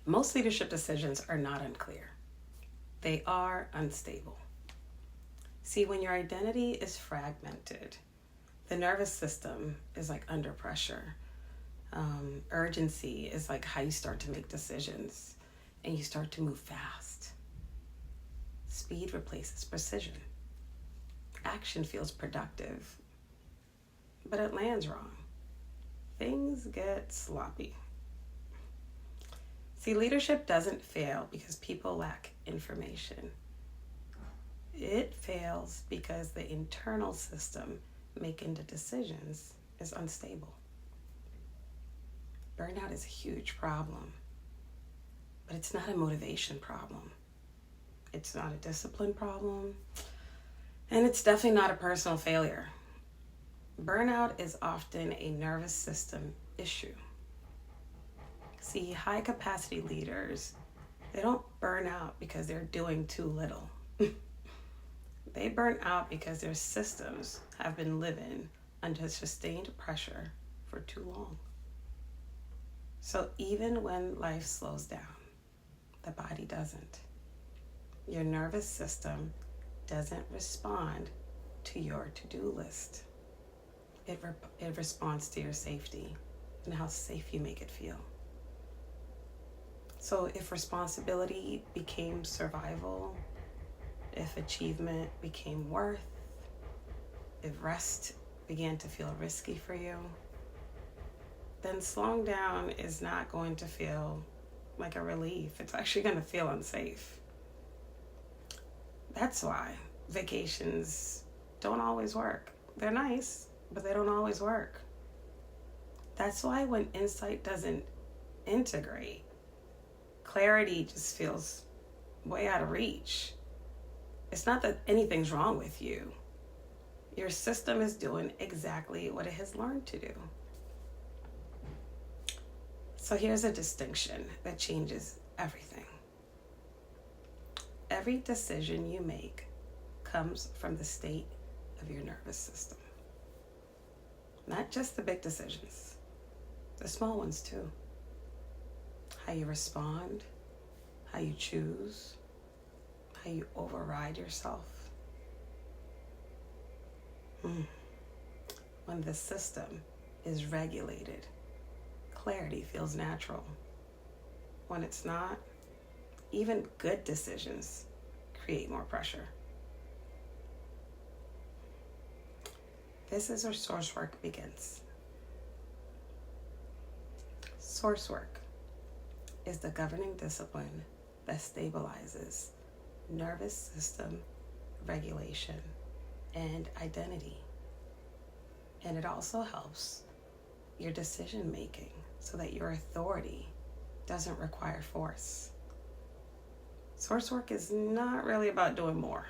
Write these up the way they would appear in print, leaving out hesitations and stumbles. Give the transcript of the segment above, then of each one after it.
Most leadership decisions are not unclear. They are unstable. See, when your identity is fragmented, the nervous system is like under pressure. Urgency is like how you start to make decisions and you start to move fast. Speed replaces precision. Action feels productive, but it lands wrong. Things get sloppy. See, leadership doesn't fail because people lack information. It fails because the internal system making the decisions is unstable. Burnout is a huge problem, but it's not a motivation problem. It's not a discipline problem, and it's definitely not a personal failure. Burnout is often a nervous system issue. See, high capacity leaders, they don't burn out because they're doing too little. They burn out because their systems have been living under sustained pressure for too long. So even when life slows down, the body doesn't. Your nervous system doesn't respond to your to-do list. It responds to your safety and how safe you make it feel. So if responsibility became survival, if achievement became worth, if rest began to feel risky for you, then slowing down is not going to feel like a relief. It's actually going to feel unsafe. That's why vacations don't always work. They're nice, but they don't always work. That's why when insight doesn't integrate, clarity just feels way out of reach. It's not that anything's wrong with you. Your system is doing exactly what it has learned to do. So here's a distinction that changes everything. Every decision you make comes from the state of your nervous system. Not just the big decisions, the small ones too. How you respond, how you choose, how you override yourself. When the system is regulated, clarity feels natural. When it's not, even good decisions create more pressure. This is where Sourcework begins. Sourcework is the governing discipline that stabilizes nervous system regulation and identity. And it also helps your decision making so that your authority doesn't require force. Sourcework is not really about doing more.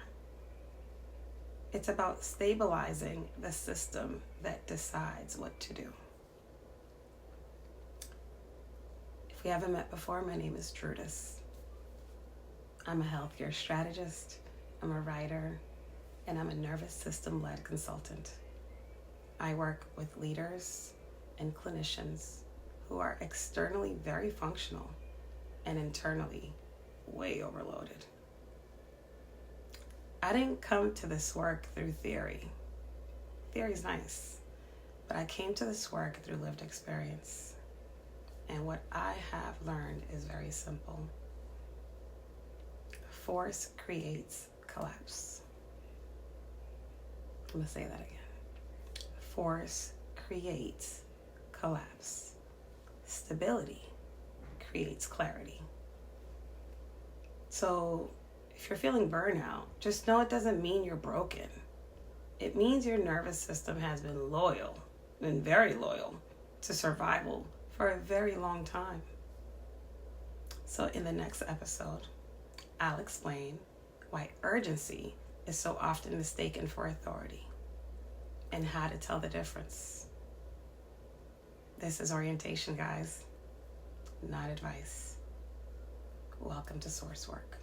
It's about stabilizing the system that decides what to do. If we haven't met before, my name is Trudis. I'm a healthcare strategist, I'm a writer, and I'm a nervous system-led consultant. I work with leaders and clinicians who are externally very functional and internally way overloaded. I didn't come to this work through theory. Theory's nice, but I came to this work through lived experience. And what I have learned is very simple. Force creates collapse. I'm gonna say that again. Force creates collapse. Stability creates clarity. So if you're feeling burnout, just know it doesn't mean you're broken. It means your nervous system has been very loyal to survival for a very long time. So in the next episode, I'll explain why urgency is so often mistaken for authority and how to tell the difference. This is orientation, guys, not advice. Welcome to Sourcework.